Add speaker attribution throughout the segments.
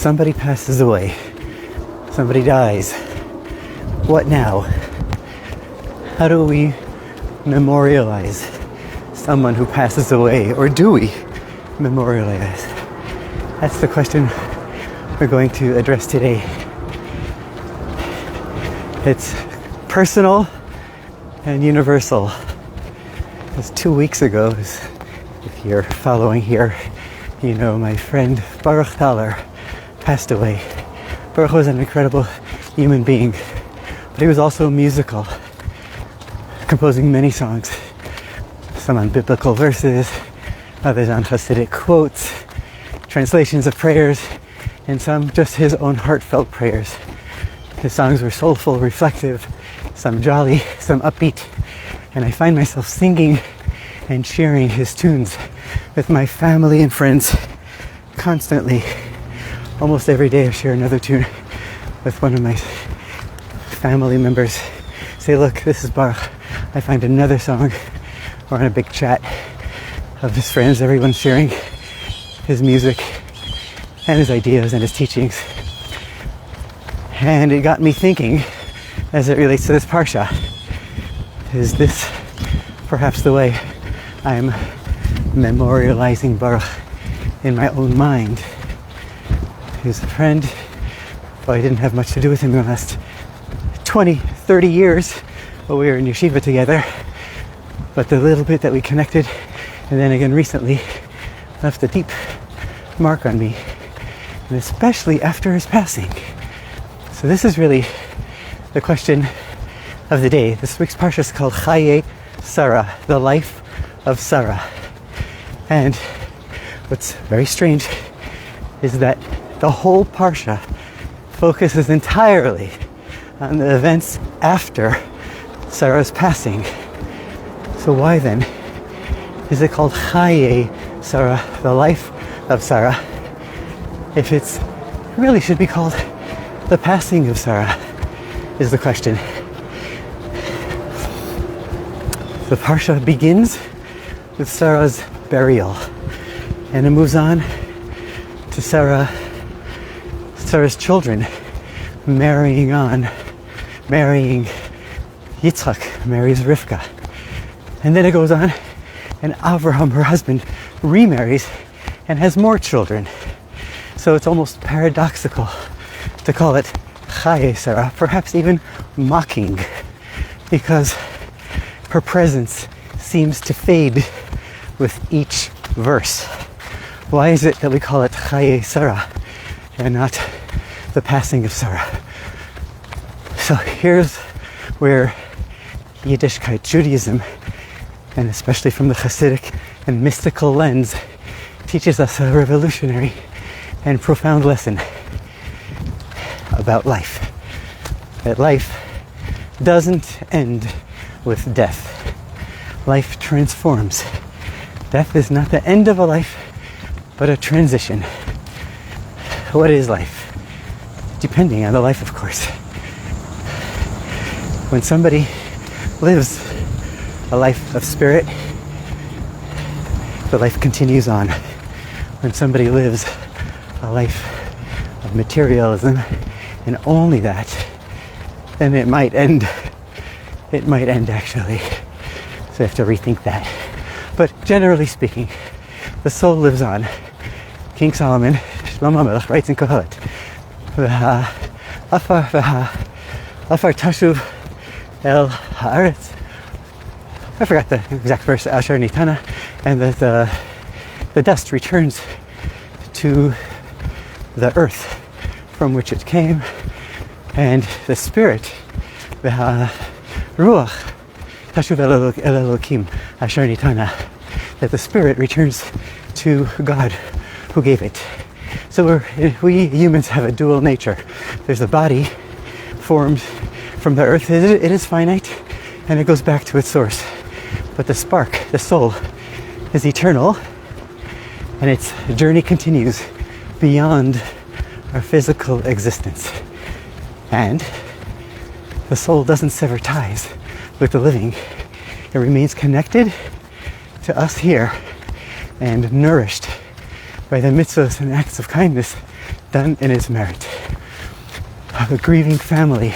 Speaker 1: somebody passes away, somebody dies. What now? How do we memorialize someone who passes away, or do we memorialize? That's the question we're going to address today. It's personal and universal. Just 2 weeks ago, if you're following here, you know my friend Baruch Thaler passed away. Baruch was an incredible human being, but he was also musical, composing many songs, some on biblical verses, others on Hasidic quotes, translations of prayers, and some just his own heartfelt prayers. His songs were soulful, reflective, some jolly, some upbeat, and I find myself singing and sharing his tunes with my family and friends constantly. Almost every day I share another tune with one of my family members. Say, look, this is Baruch. I find another song, or in a big chat of his friends, everyone sharing his music and his ideas and his teachings. And it got me thinking, as it relates to this parsha, is this perhaps the way I'm memorializing Baruch in my own mind? He's a friend, but I didn't have much to do with him in the last 20, 30 years, but we were in yeshiva together. But the little bit that we connected, and then again recently, left a deep mark on me, and especially after his passing. So this is really the question of the day. This week's parsha is called Chayei, Sarah, the life of Sarah. And what's very strange is that the whole parsha focuses entirely on the events after Sarah's passing. So why then is it called Chayei Sarah, the life of Sarah, if it really should be called the passing of Sarah, is the question. The parsha begins with Sarah's burial, and it moves on to Sarah's children marrying Yitzchak marries Rivka, and then it goes on, and Avraham, her husband, remarries and has more children. So it's almost paradoxical to call it Chayei Sarah, perhaps even mocking, because her presence seems to fade with each verse. Why is it that we call it Chayei Sarah and not the passing of Sarah? So here's where Yiddishkeit, Judaism, and especially from the Hasidic and mystical lens, teaches us a revolutionary and profound lesson about life. That life doesn't end with death. Life transforms. Death is not the end of a life, but a transition. What is life? Depending on the life, of course. When somebody lives a life of spirit, the life continues on. When somebody lives a life of materialism and only that, then it might end. It might end actually. So you have to rethink that. But generally speaking, the soul lives on. King Solomon, Shlomo Melech, writes in Kohelet, Afar tashuv el haaretz. I forgot the exact verse, Asher Nitana, and that the dust returns to the earth from which it came, and the spirit, the ruach, tashuv el Elokim, Asher Nitana, that the spirit returns to God who gave it. So we humans have a dual nature. There's a body formed from the earth. It is finite, and it goes back to its source. But the spark, the soul, is eternal, and its journey continues beyond our physical existence. And the soul doesn't sever ties with the living. It remains connected to us here and nourished by the mitzvahs and acts of kindness done in its merit. Of a grieving family,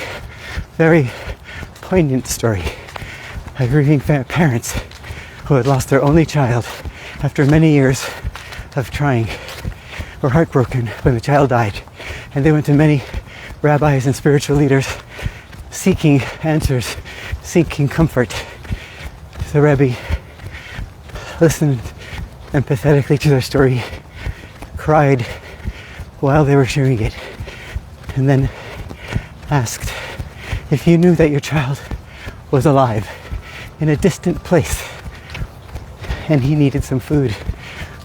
Speaker 1: very poignant story. A grieving parents who had lost their only child after many years of trying, were heartbroken when the child died, and they went to many rabbis and spiritual leaders seeking answers, seeking comfort. The Rebbe listened empathetically to their story, cried while they were sharing it, and then asked, if you knew that your child was alive in a distant place and he needed some food,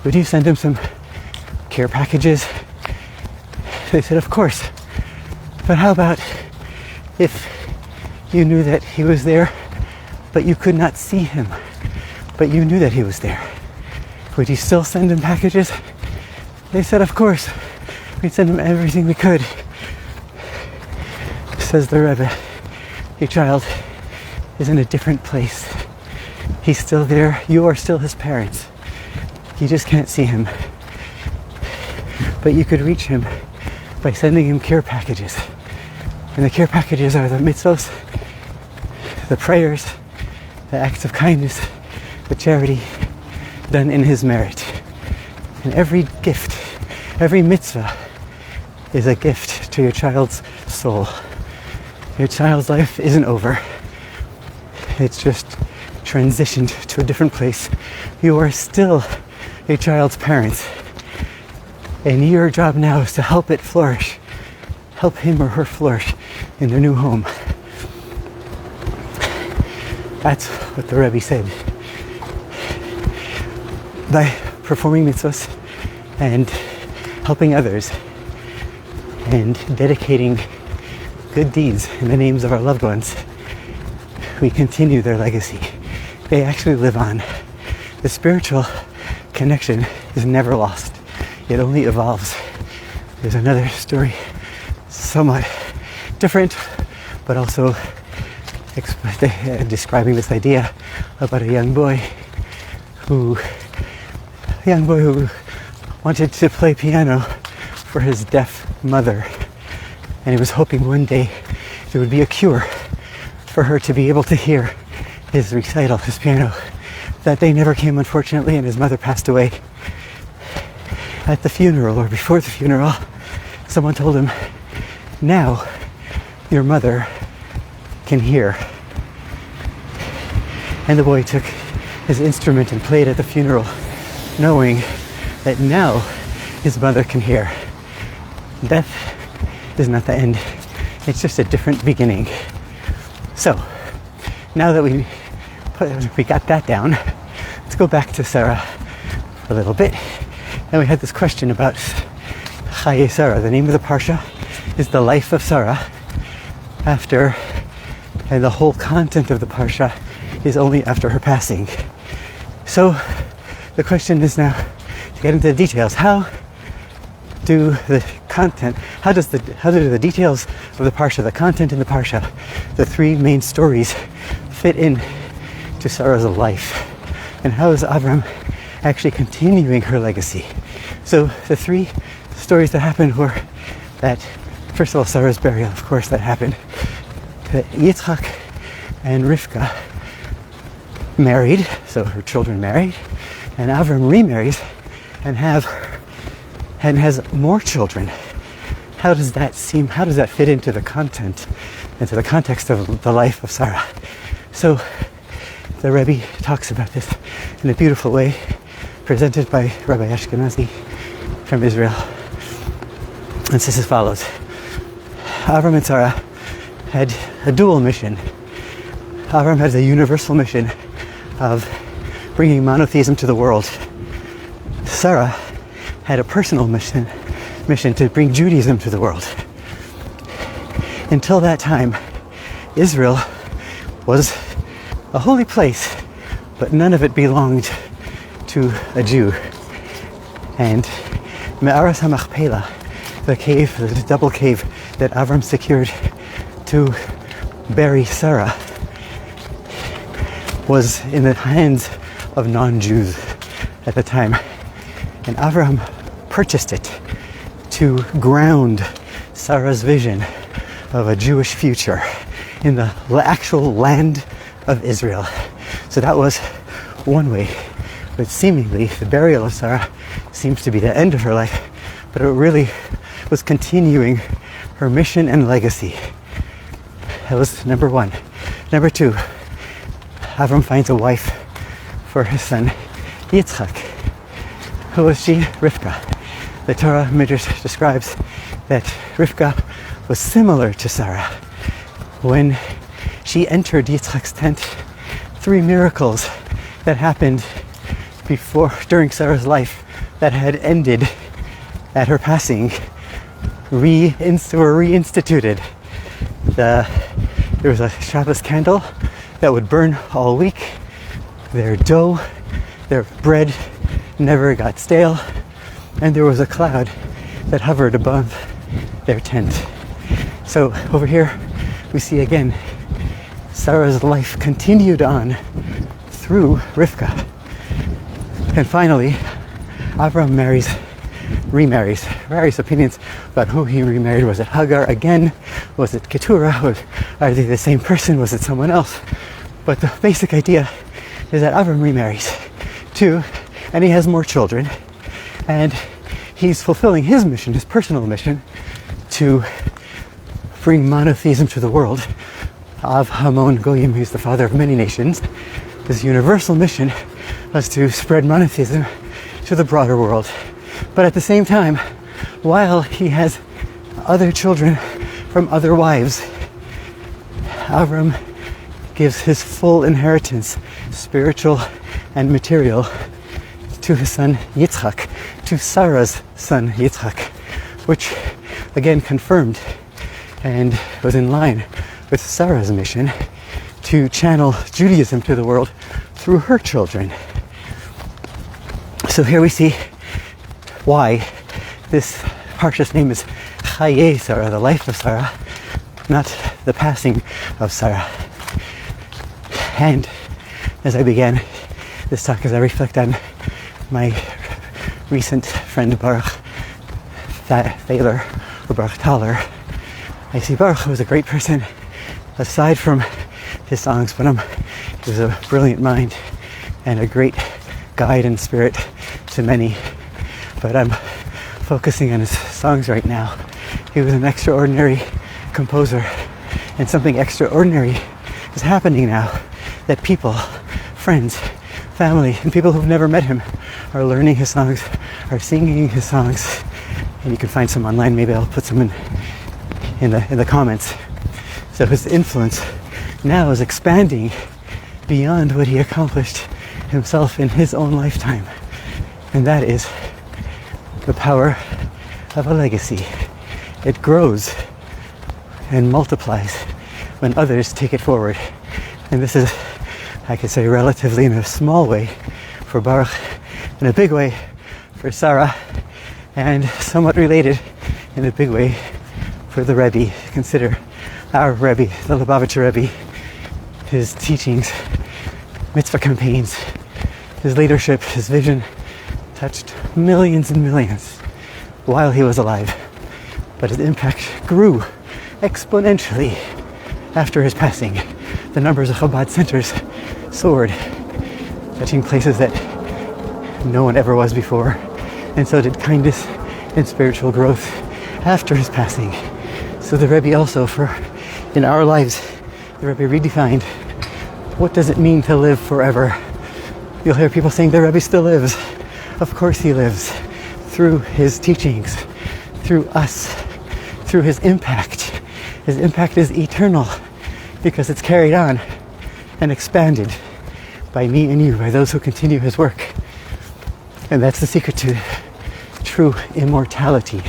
Speaker 1: would you send him some care packages? They said, of course. But how about if you knew that he was there, but you could not see him, but you knew that he was there? Would you still send him packages? They said, of course. We'd send him everything we could. Says the Rebbe, your child is in a different place. He's still there. You are still his parents. You just can't see him. But you could reach him by sending him care packages. And the care packages are the mitzvos, the prayers, the acts of kindness, the charity done in his merit. And every gift, every mitzvah is a gift to your child's soul. Your child's life isn't over. It's just transitioned to a different place. You are still your child's parents. And your job now is to help it flourish. Help him or her flourish in their new home. That's what the Rebbe said. By performing mitzvahs and helping others and dedicating good deeds in the names of our loved ones, we continue their legacy. They actually live on. The spiritual connection is never lost. It only evolves. There's another story, somewhat different, but also describing this idea about a young boy who wanted to play piano for his deaf mother. And he was hoping one day there would be a cure for her to be able to hear his recital, his piano. That day never came, unfortunately, and his mother passed away. At the funeral, or before the funeral, someone told him, now your mother can hear. And the boy took his instrument and played at the funeral, knowing that now his mother can hear. Death is not the end. It's just a different beginning. So, now that we got that down, let's go back to Sarah for a little bit. And we had this question about Chayei Sarah. The name of the parsha is the life of Sarah after, and the whole content of the parsha is only after her passing. So the question is now to get into the details. How do the details of the parsha, the content in the parsha, the three main stories fit in to Sarah's life? And how is Avram actually continuing her legacy? So the three stories that happened were that, first of all, Sarah's burial, of course, that happened. That Yitzchak and Rivka married, so her children married, and Avram remarries and has more children. How does that fit into the content, into the context of the life of Sarah? So the Rebbe talks about this in a beautiful way, presented by Rabbi Ashkenazi from Israel. And it says as follows. Avram and Sarah had a dual mission. Avram has a universal mission of bringing monotheism to the world. Sarah had a personal mission to bring Judaism to the world. Until that time, Israel was a holy place, but none of it belonged to a Jew. And Me'aras HaMachpelah, the cave, the double cave that Avram secured to bury Sarah, was in the hands of non-Jews at the time. And Avram purchased it to ground Sarah's vision of a Jewish future in the actual land of Israel. So that was one way. But seemingly, the burial of Sarah seems to be the end of her life, but it really was continuing her mission and legacy. That was number one. Number two, Avram finds a wife for his son Yitzchak. Who was she? Rivka. The Torah Midrash describes that Rivka was similar to Sarah. When she entered Yitzchak's tent, 3 miracles that happened during Sarah's life that had ended at her passing were reinstituted. There was a Shabbos candle that would burn all week. Their dough, their bread never got stale, and there was a cloud that hovered above their tent. So over here we see again Sarah's life continued on through Rivka. And finally, Avram remarries. Various opinions about who he remarried. Was it Hagar again? Was it Keturah? Are they the same person? Was it someone else? But the basic idea is that Avram remarries too, and he has more children, and he's fulfilling his mission, his personal mission, to bring monotheism to the world. Av Hamon Goyim, he's the father of many nations. His universal mission was to spread monotheism to the broader world. But at the same time, while he has other children from other wives, Avram gives his full inheritance, spiritual and material, to his son Yitzchak, to Sarah's son Yitzchak, which again confirmed and was in line with Sarah's mission to channel Judaism to the world through her children. So here we see why this parsha's name is Chayei Sarah, the life of Sarah, not the passing of Sarah. And as I began this talk, as I reflect on my recent friend Baruch Thaler, or Baruch Thaler, I see Baruch was a great person aside from his songs, but he was a brilliant mind and a great guide and spirit to many. But I'm focusing on his songs right now. He was an extraordinary composer, and something extraordinary is happening now, that people, friends, family, and people who've never met him are learning his songs, are singing his songs, and you can find some online. Maybe I'll put some in the comments. So his influence now is expanding beyond what he accomplished himself in his own lifetime, and that is the power of a legacy. It grows and multiplies when others take it forward. And this is, I could say, relatively in a small way for Baruch, in a big way for Sarah, and somewhat related in a big way for the Rebbe. Consider our Rebbe, the Lubavitcher Rebbe, his teachings, mitzvah campaigns, his leadership, his vision touched millions and millions while he was alive. But his impact grew exponentially after his passing. The numbers of Chabad centers soared, touching places that no one ever was before. And so did kindness and spiritual growth after his passing. So the Rebbe also, in our lives, the Rebbe redefined what does it mean to live forever. You'll hear people saying the Rebbe still lives. Of course he lives, through his teachings, through us, through his impact. His impact is eternal because it's carried on and expanded by me and you, by those who continue his work. And that's the secret to true immortality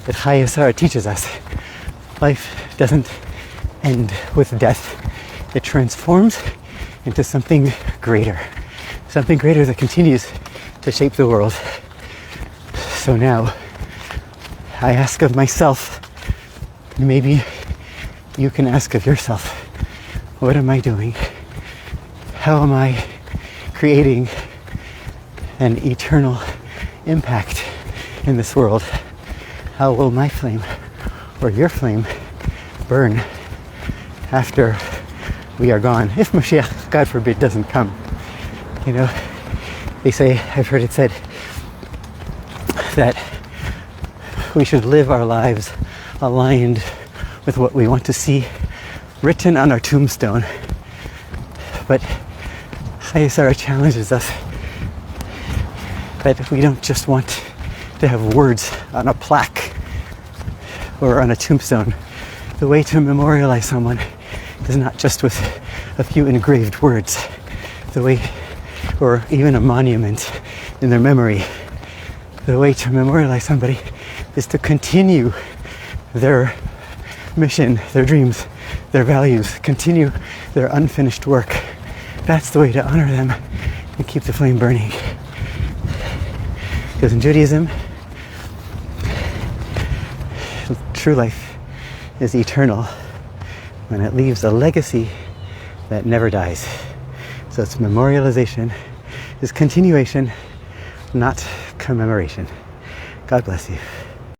Speaker 1: that Chayei Sarah teaches us. Life doesn't end with death. It transforms into something greater that continues to shape the world. So now, I ask of myself, maybe you can ask of yourself, what am I doing? How am I creating an eternal impact in this world? how will my flame or your flame burn after we are gone, if Mashiach, God forbid, doesn't come. You know, they say, I've heard it said, that we should live our lives aligned with what we want to see written on our tombstone. But Chayei Sarah challenges us that we don't just want to have words on a plaque or on a tombstone. The way to memorialize someone is not just with a few engraved words. The way, or even a monument in their memory. The way to memorialize somebody is to continue their mission, their dreams, their values, continue their unfinished work. That's the way to honor them and keep the flame burning. Because in Judaism, true life is eternal when it leaves a legacy that never dies. So it's memorialization, is continuation, not commemoration. God bless you.